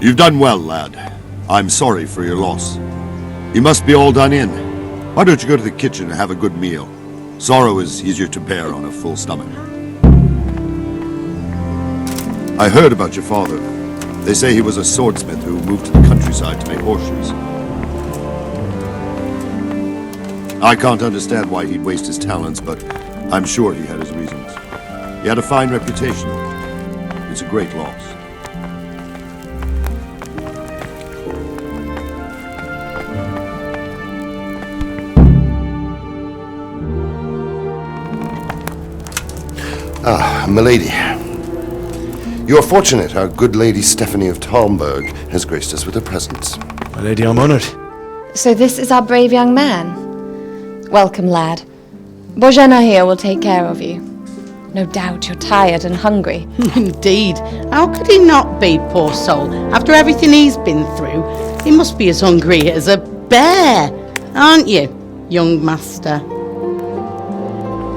You've done well, lad. I'm sorry for your loss. You must be all done in. Why don't you go to the kitchen and have a good meal? Sorrow is easier to bear on a full stomach. I heard about your father. They say he was a swordsmith who moved to the countryside to make horseshoes. I can't understand why he'd waste his talents, but I'm sure he had his reasons. He had a fine reputation. It's a great loss. Ah, milady. You are fortunate our good lady Stephanie of Talmberg has graced us with her presence. My lady, I'm honored. So this is our brave young man. Welcome, lad. Bojana here will take care of you. No doubt you're tired and hungry. Indeed. How could he not be, poor soul? After everything he's been through, he must be as hungry as a bear. Aren't you, young master?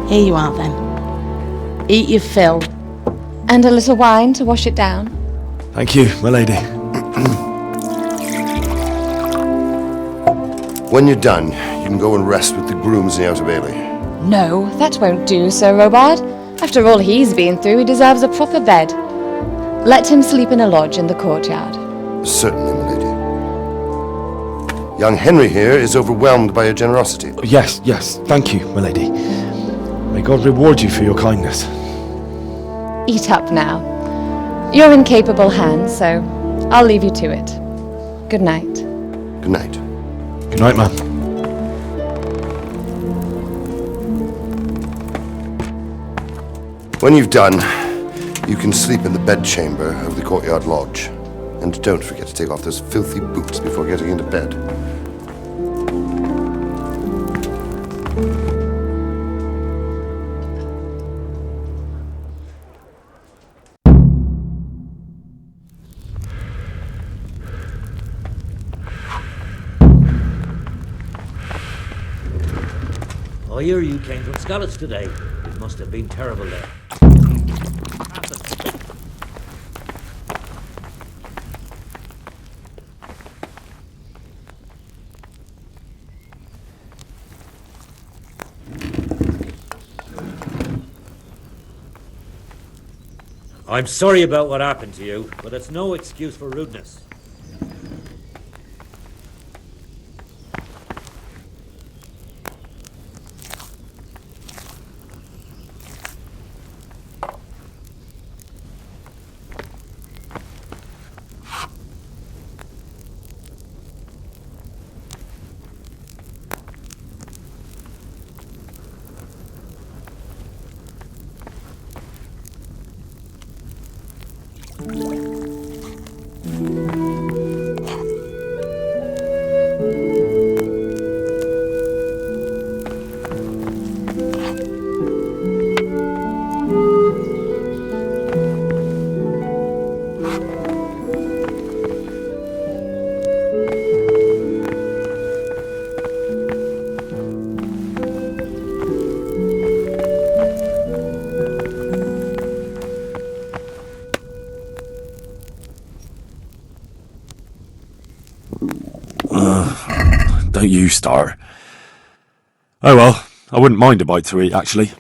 Here you are, then. Eat your fill. And a little wine to wash it down. Thank you, my lady. When you're done, you can go and rest with the grooms in the Outer Bailey. No, that won't do, Sir Robard. After all he's been through, he deserves a proper bed. Let him sleep in a lodge in the courtyard. Certainly, milady. Young Henry here is overwhelmed by your generosity. Yes, thank you, my lady. May God reward you for your kindness. Eat up now. You're in capable hands, so I'll leave you to it. Good night. Good night. Good night, ma'am. When you've done, you can sleep in the bedchamber of the courtyard lodge. And don't forget to take off those filthy boots before getting into bed. I hear you came from Scotland today. It must have been terrible there. I'm sorry about what happened to you, but it's no excuse for rudeness. Don't you start. Oh well, I wouldn't mind a bite to eat, actually.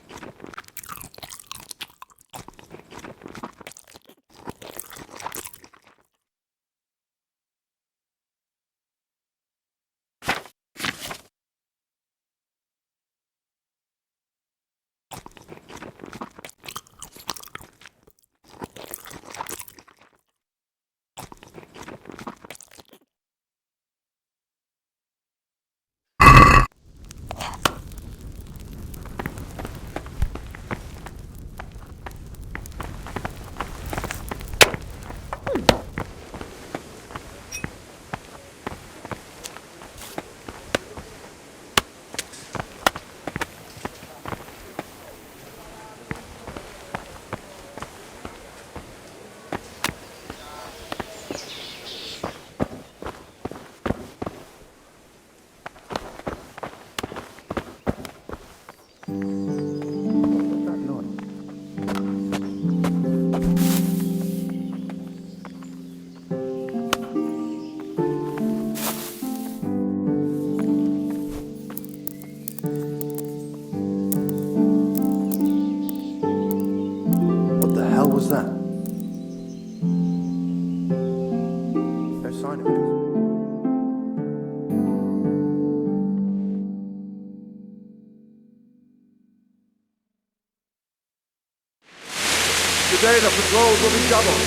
day the patrols will be doubled.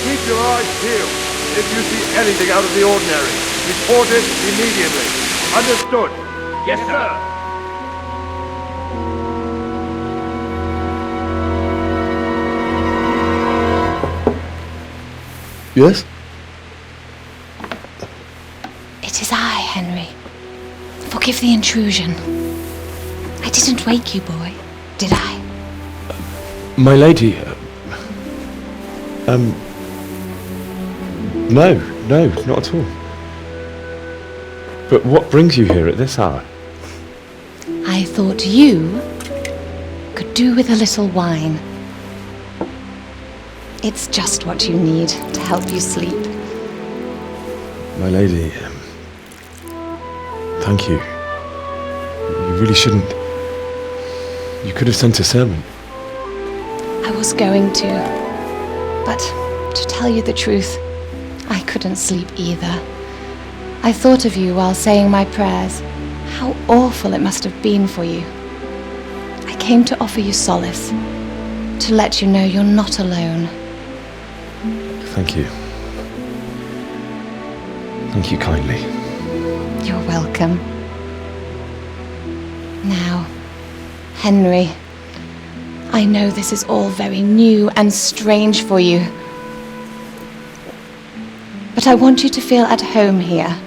Keep your eyes peeled. If you see anything out of the ordinary, report it immediately. Understood? Yes, sir. Yes? It is I, Henry. Forgive the intrusion. I didn't wake you, boy, did I? My lady, no, not at all. But what brings you here at this hour? I thought you could do with a little wine. It's just what you need to help you sleep. My lady, thank you. You really shouldn't. You could have sent a servant. I was going to, but to tell you the truth, I couldn't sleep either. I thought of you while saying my prayers. How awful it must have been for you. I came to offer you solace, to let you know you're not alone. Thank you. Thank you kindly. You're welcome. Now, Henry, I know this is all very new and strange for you, but I want you to feel at home here.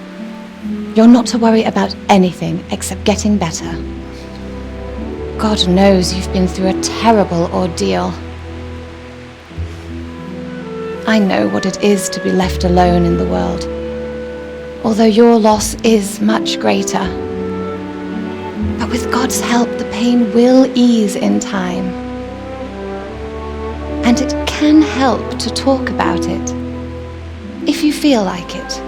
You're not to worry about anything except getting better. God knows you've been through a terrible ordeal. I know what it is to be left alone in the world, although your loss is much greater. But with God's help, the pain will ease in time. And it can help to talk about it, if you feel like it.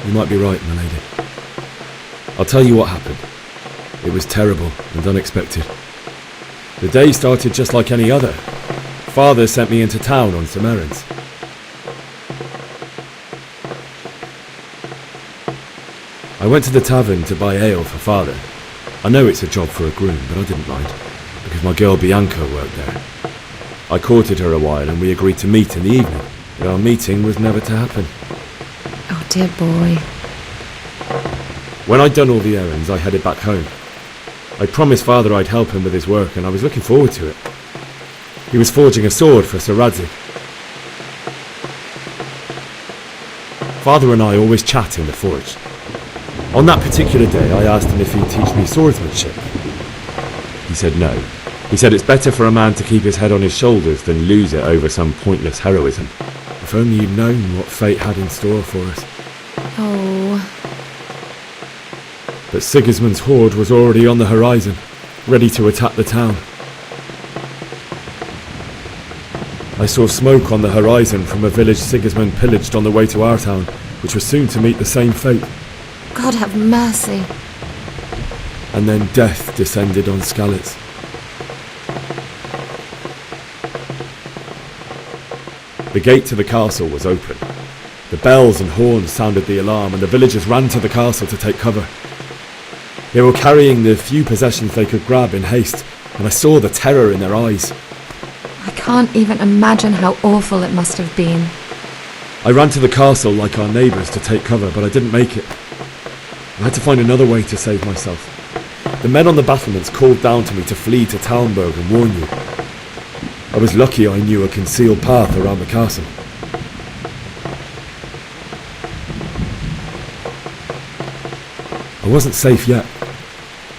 You might be right, my lady. I'll tell you what happened. It was terrible and unexpected. The day started just like any other. Father sent me into town on some errands. I went to the tavern to buy ale for Father. I know it's a job for a groom, but I didn't mind, because my girl Bianca worked there. I courted her a while and we agreed to meet in the evening, but our meeting was never to happen. Oh, dear boy. When I'd done all the errands, I headed back home. I promised Father I'd help him with his work, and I was looking forward to it. He was forging a sword for Sir Radzig. Father and I always chat in the forge. On that particular day, I asked him if he'd teach me swordsmanship. He said no. He said it's better for a man to keep his head on his shoulders than lose it over some pointless heroism. If only you'd known what fate had in store for us. Oh. But Sigismund's horde was already on the horizon, ready to attack the town. I saw smoke on the horizon from a village Sigismund pillaged on the way to our town, which was soon to meet the same fate. God have mercy. And then death descended on Skalitz. The gate to the castle was open. The bells and horns sounded the alarm, and the villagers ran to the castle to take cover. They were carrying the few possessions they could grab in haste, and I saw the terror in their eyes. I can't even imagine how awful it must have been. I ran to the castle like our neighbours to take cover, but I didn't make it. I had to find another way to save myself. The men on the battlements called down to me to flee to Talmberg and warn you. I was lucky I knew a concealed path around the castle. I wasn't safe yet.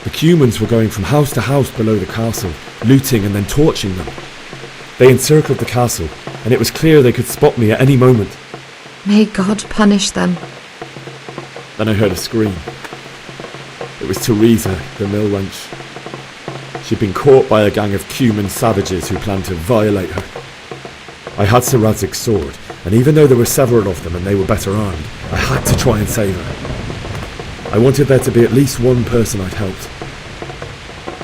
The Cumans were going from house to house below the castle, looting and then torching them. They encircled the castle, and it was clear they could spot me at any moment. May God punish them. Then I heard a scream. It was Teresa, the mill wench. She'd been caught by a gang of Cuman savages who planned to violate her. I had Sir Radzig's sword, and even though there were several of them and they were better armed, I had to try and save her. I wanted there to be at least one person I'd helped.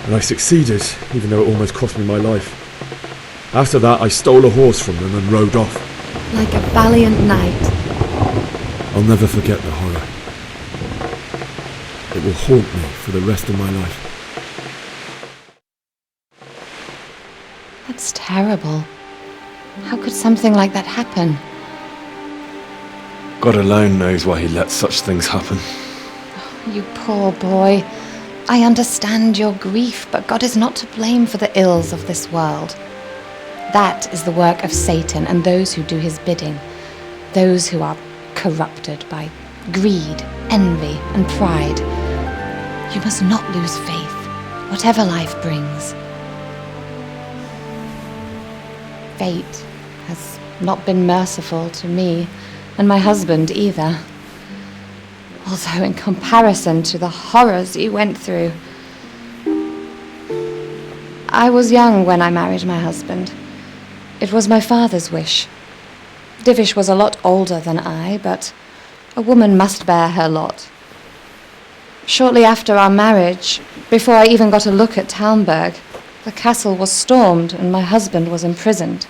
And I succeeded, even though it almost cost me my life. After that, I stole a horse from them and rode off. Like a valiant knight. I'll never forget the horror. It will haunt me for the rest of my life. That's terrible. How could something like that happen? God alone knows why he lets such things happen. You poor boy. I understand your grief, but God is not to blame for the ills of this world. That is the work of Satan and those who do his bidding. Those who are corrupted by greed, envy, and pride. You must not lose faith, whatever life brings. Fate has not been merciful to me, and my husband either. Although in comparison to the horrors he went through. I was young when I married my husband. It was my father's wish. Divish was a lot older than I, but a woman must bear her lot. Shortly after our marriage, before I even got a look at Talmberg, the castle was stormed and my husband was imprisoned.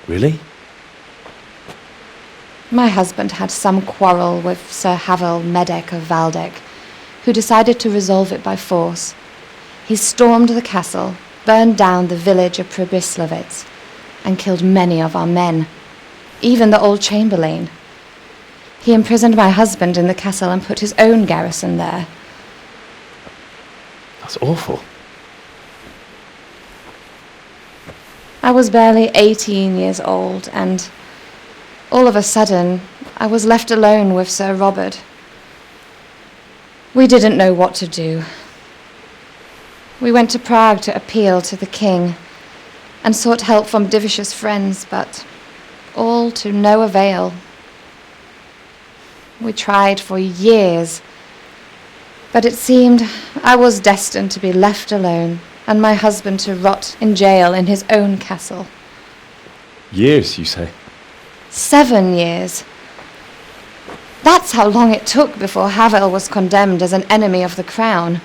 Really? My husband had some quarrel with Sir Havel Medek of Valdek, who decided to resolve it by force. He stormed the castle, burned down the village of Pribyslavitz, and killed many of our men, even the old chamberlain. He imprisoned my husband in the castle and put his own garrison there. That's awful. I was barely 18 years old, and all of a sudden, I was left alone with Sir Robert. We didn't know what to do. We went to Prague to appeal to the king and sought help from Divish's friends, but all to no avail. We tried for years, but it seemed I was destined to be left alone and my husband to rot in jail in his own castle. Years, you say? 7 years. That's how long it took before Havel was condemned as an enemy of the crown.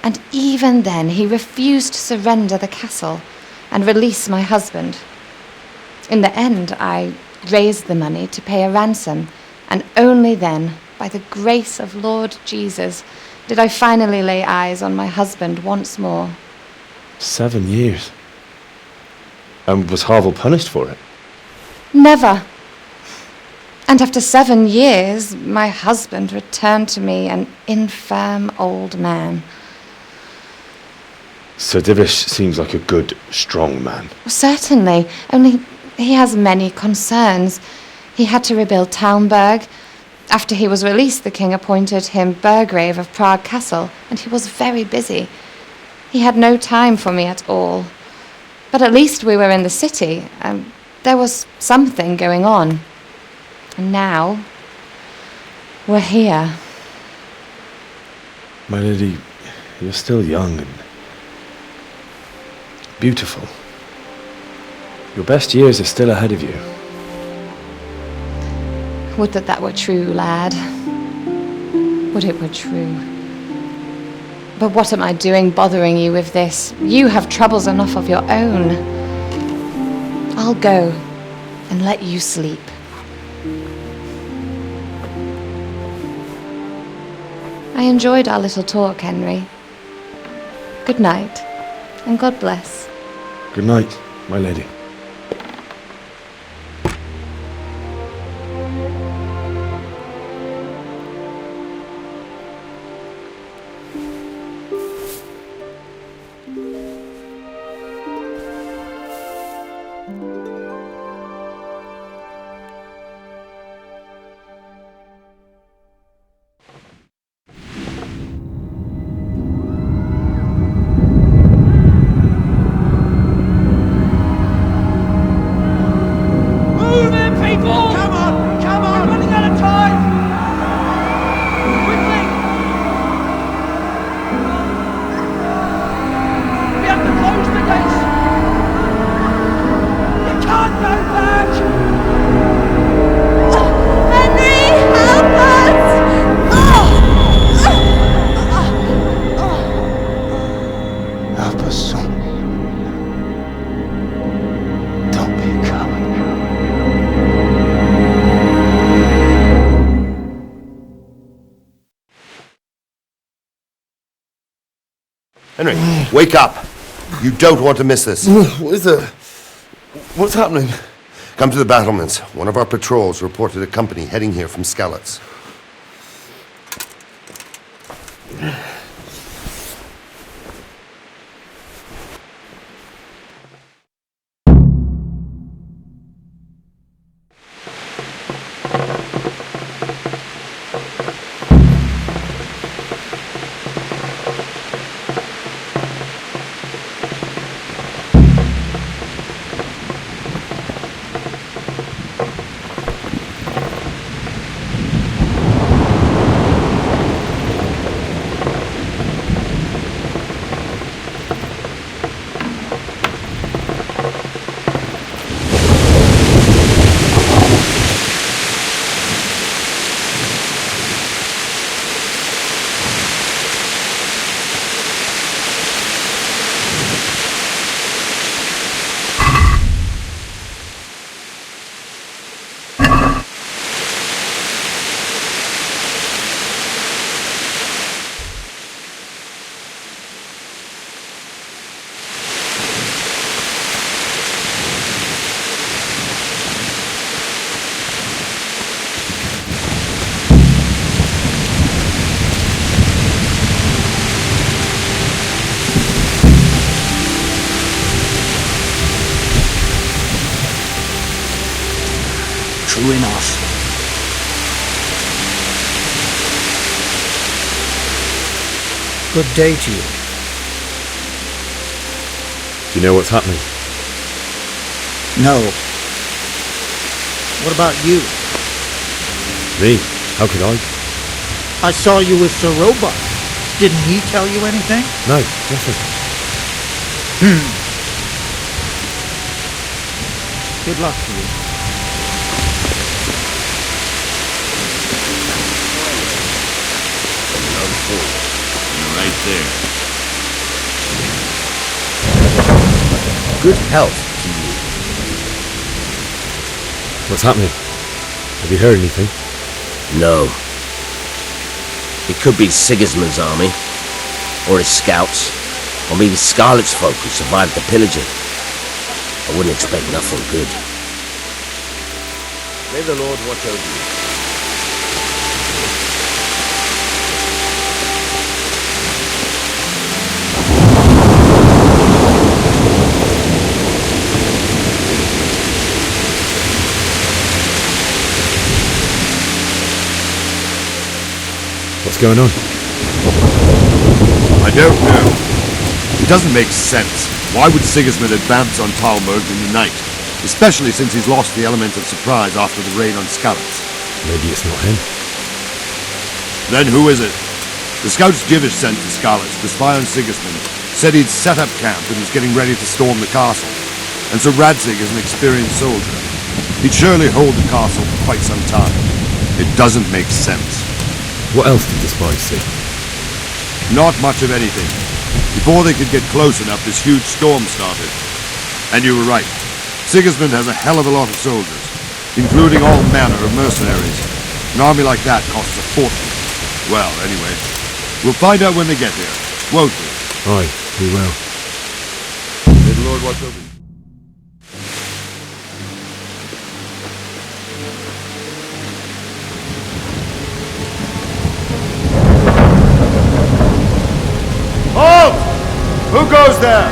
And even then he refused to surrender the castle and release my husband. In the end, I raised the money to pay a ransom, and only then, by the grace of Lord Jesus, did I finally lay eyes on my husband once more. 7 years? And was Havel punished for it? Never. And after 7 years, my husband returned to me an infirm old man. Sir Divish seems like a good, strong man. Certainly, only he has many concerns. He had to rebuild Talmberg. After he was released, the king appointed him Burgrave of Prague Castle, and he was very busy. He had no time for me at all. But at least we were in the city, and there was something going on. And now, we're here. My lady, you're still young and beautiful. Your best years are still ahead of you. Would that were true, lad. Would it were true. But what am I doing bothering you with this? You have troubles enough of your own. I'll go and let you sleep. I enjoyed our little talk, Henry. Good night, and God bless. Good night, my lady. Henry, wake up. You don't want to miss this. What is it? What's happening? Come to the battlements. One of our patrols reported a company heading here from Skalitz. True enough. Good day to you. Do you know what's happening? No. What about you? Me? How could I? I saw you with Sir Robot. Didn't he tell you anything? No, nothing. Good luck to you. You're right there. Good health to you. What's happening? Have you heard anything? No. It could be Sigismund's army, or his scouts, or maybe Scarlet's folk who survived the pillaging. I wouldn't expect nothing good. May the Lord watch over you. What's going on? I don't know. It doesn't make sense. Why would Sigismund advance on Talmud in the night? Especially since he's lost the element of surprise after the raid on Skalitz. Maybe it's not him. Then who is it? The scouts Divish sent to Skalitz to spy on Sigismund said he'd set up camp and was getting ready to storm the castle. And so Radzig is an experienced soldier. He'd surely hold the castle for quite some time. It doesn't make sense. What else did the spies see? Not much of anything. Before they could get close enough, this huge storm started. And you were right. Sigismund has a hell of a lot of soldiers, including all manner of mercenaries. An army like that costs a fortune. Well, anyway, we'll find out when they get here, won't we? Aye, we will. May the Lord watch over you. Halt! Who goes there?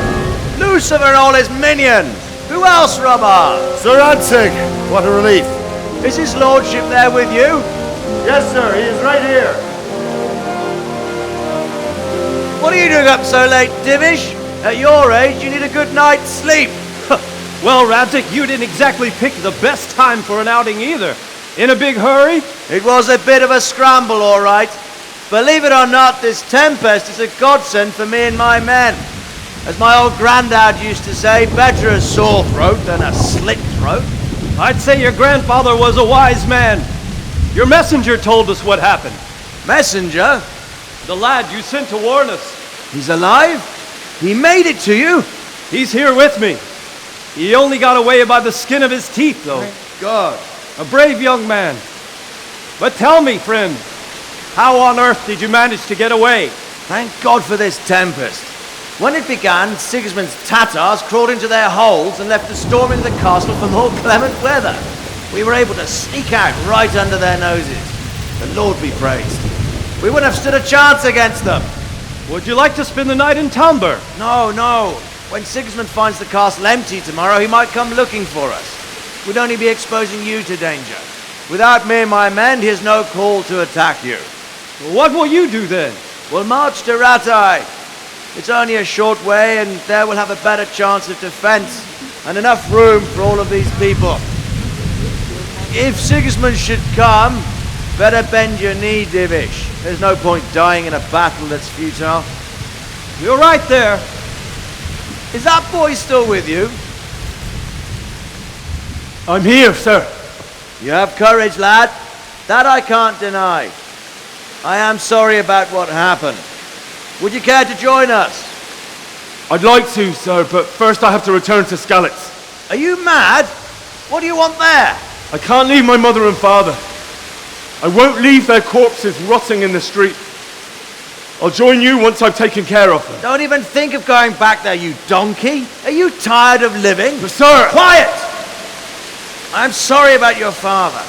Lucifer and all his minions! Who else, Robber? Sir Radzig! What a relief! Is his lordship there with you? Yes, sir, he is right here. What are you doing up so late, Divish? At your age, you need a good night's sleep. Well, Radzig, you didn't exactly pick the best time for an outing either. In a big hurry? It was a bit of a scramble, all right. Believe it or not, this tempest is a godsend for me and my men. As my old granddad used to say, better a sore throat than a slit throat. I'd say your grandfather was a wise man. Your messenger told us what happened. Messenger? The lad you sent to warn us. He's alive? He made it to you? He's here with me. He only got away by the skin of his teeth, though. Thank God. A brave young man. But tell me, friend, how on earth did you manage to get away? Thank God for this tempest. When it began, Sigismund's Tatars crawled into their holes and left us storming the castle for more clement weather. We were able to sneak out right under their noses. The Lord be praised. We wouldn't have stood a chance against them. Would you like to spend the night in Talmberg? No, no. When Sigismund finds the castle empty tomorrow, he might come looking for us. We'd only be exposing you to danger. Without me and my men, he has no call to attack you. What will you do then? We'll march to Ratai. It's only a short way, and there we'll have a better chance of defense and enough room for all of these people. If Sigismund should come, better bend your knee, Divish. There's no point dying in a battle that's futile. You're right there. Is that boy still with you? I'm here, sir. You have courage, lad. That I can't deny. I am sorry about what happened. Would you care to join us? I'd like to, sir, but first I have to return to Skalitz. Are you mad? What do you want there? I can't leave my mother and father. I won't leave their corpses rotting in the street. I'll join you once I've taken care of them. Don't even think of going back there, you donkey. Are you tired of living? But sir! Quiet! I'm sorry about your father,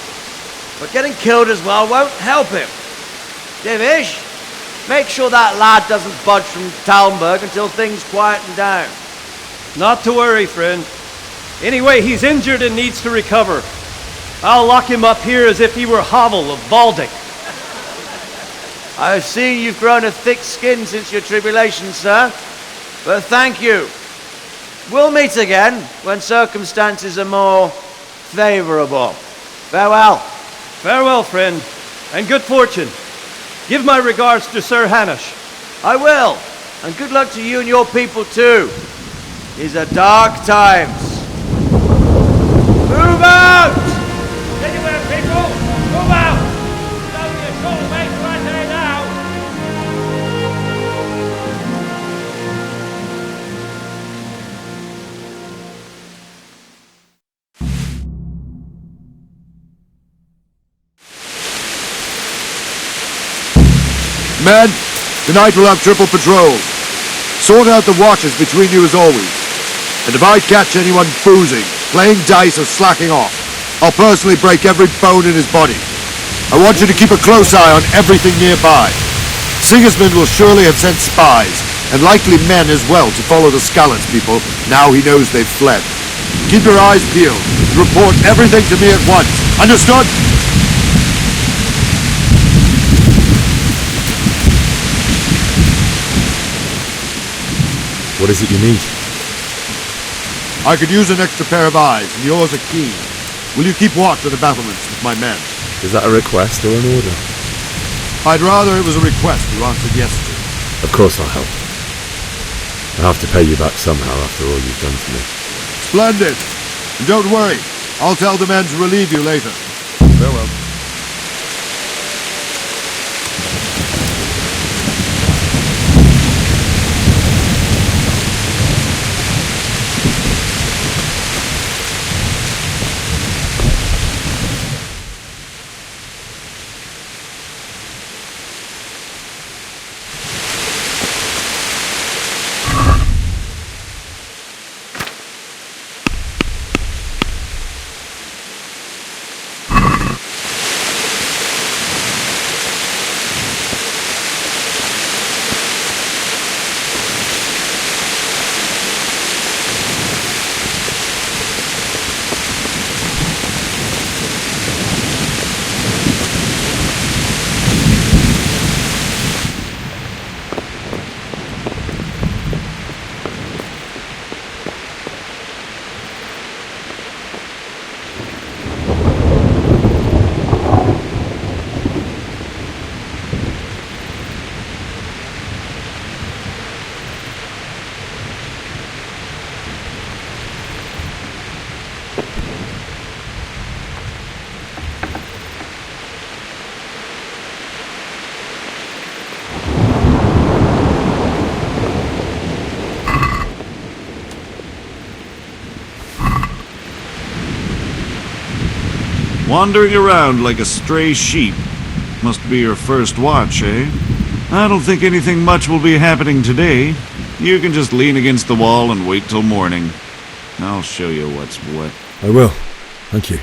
but getting killed as well won't help him. Divish, make sure that lad doesn't budge from Talmberg until things quieten down. Not to worry, friend. Anyway, he's injured and needs to recover. I'll lock him up here as if he were Havel of Baldic. I've seen you've grown a thick skin since your tribulation, sir. But thank you. We'll meet again when circumstances are more favorable. Farewell. Farewell, friend, and good fortune. Give my regards to Sir Hanush. I will, and good luck to you and your people too. These are dark times. Move out! Anywhere, people! Move out! It's only a short way to right there now! Men, tonight we'll have triple patrol. Sort out the watches between you as always. And if I catch anyone boozing, playing dice or slacking off, I'll personally break every bone in his body. I want you to keep a close eye on everything nearby. Sigismund will surely have sent spies, and likely men as well, to follow the Skalitz people, now he knows they've fled. Keep your eyes peeled. Report everything to me at once. Understood? What is it you need? I could use an extra pair of eyes, and yours are keen. Will you keep watch of the battlements with my men? Is that a request or an order? I'd rather it was a request you answered yes to. Of course I'll help. I have to pay you back somehow after all you've done for me. Splendid! And don't worry, I'll tell the men to relieve you later. Farewell. Wandering around like a stray sheep. Must be your first watch, eh? I don't think anything much will be happening today. You can just lean against the wall and wait till morning. I'll show you what's what. I will. Thank you.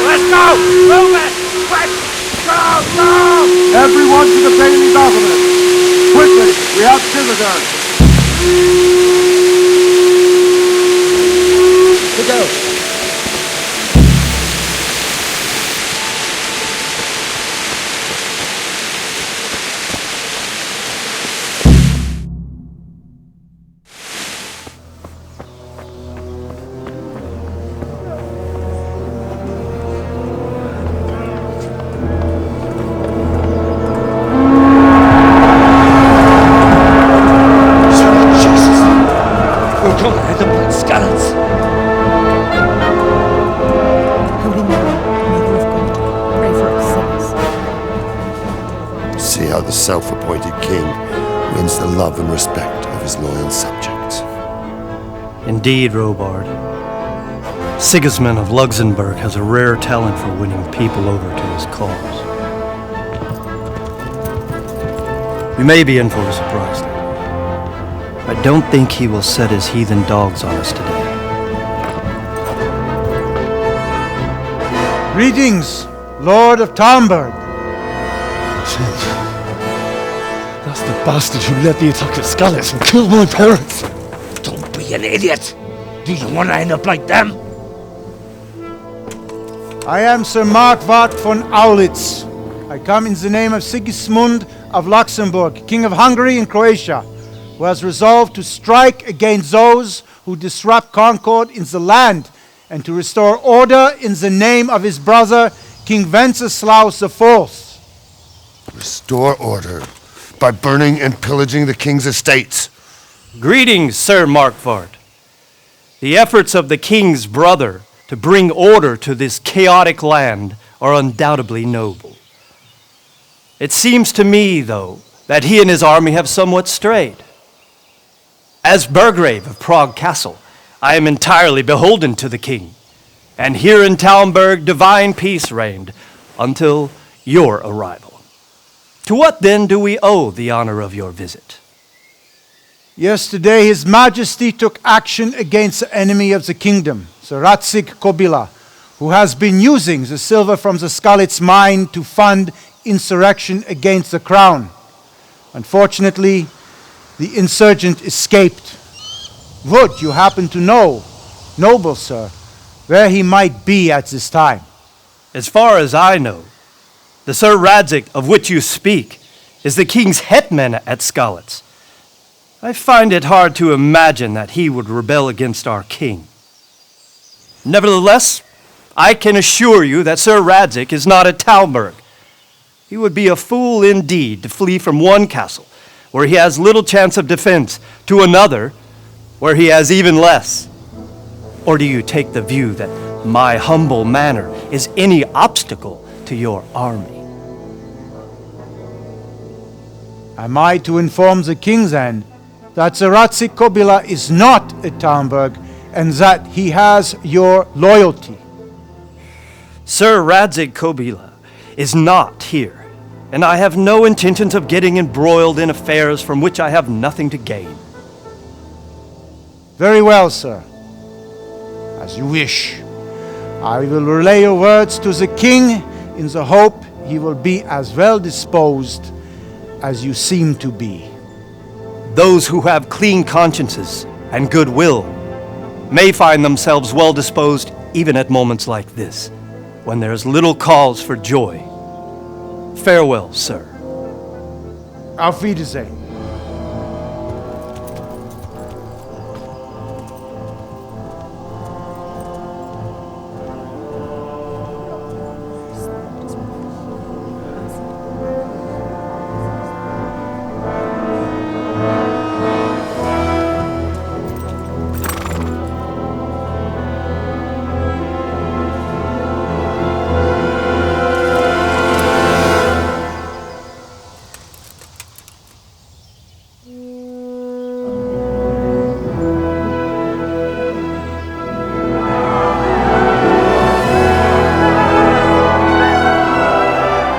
Let's go! Move it! Quick! Go! Go! Everyone to the Bailey battlement! Quickly! We have scissor guns! To go! See how the self-appointed king wins the love and respect of his loyal subjects. Indeed, Robard. Sigismund of Luxembourg has a rare talent for winning people over to his cause. We may be in for a surprise, though. I don't think he will set his heathen dogs on us today. Greetings, Lord of Talmberg. That's the bastard who led the attack at Scallis and killed my parents. Don't be an idiot! Do you want to end up like them? I am Sir Markwart von Aulitz. I come in the name of Sigismund of Luxembourg, King of Hungary and Croatia, who has resolved to strike against those who disrupt concord in the land and to restore order in the name of his brother, King Wenceslaus IV. Restore order by burning and pillaging the king's estates. Greetings, Sir Markwart. The efforts of the king's brother to bring order to this chaotic land are undoubtedly noble. It seems to me, though, that he and his army have somewhat strayed. As Burgrave of Prague Castle, I am entirely beholden to the king. And here in Talmberg, divine peace reigned until your arrival. To what then do we owe the honor of your visit? Yesterday, His Majesty took action against the enemy of the kingdom, the Ratsik Kobila, who has been using the silver from the Skalitz mine to fund insurrection against the crown. Unfortunately, the insurgent escaped. Would you happen to know, noble sir, where he might be at this time? As far as I know, the Sir Radzik of which you speak is the king's hetman at Skalitz. I find it hard to imagine that he would rebel against our king. Nevertheless, I can assure you that Sir Radzik is not at Talmberg. He would be a fool indeed to flee from one castle, where he has little chance of defense, to another, where he has even less. Or do you take the view that my humble manner is any obstacle to your army? Am I to inform the king then that the Ratsik Kobila is not at Talmberg and that he has your loyalty? Sir Radzik Kobila is not here, and I have no intentions of getting embroiled in affairs from which I have nothing to gain. Very well, sir. As you wish. I will relay your words to the king in the hope he will be as well disposed as you seem to be. Those who have clean consciences and goodwill may find themselves well disposed even at moments like this, when there is little cause for joy. Farewell, sir. Auf Wiedersehen.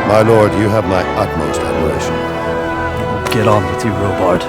My lord, you have my utmost admiration. Get on with you, Robard.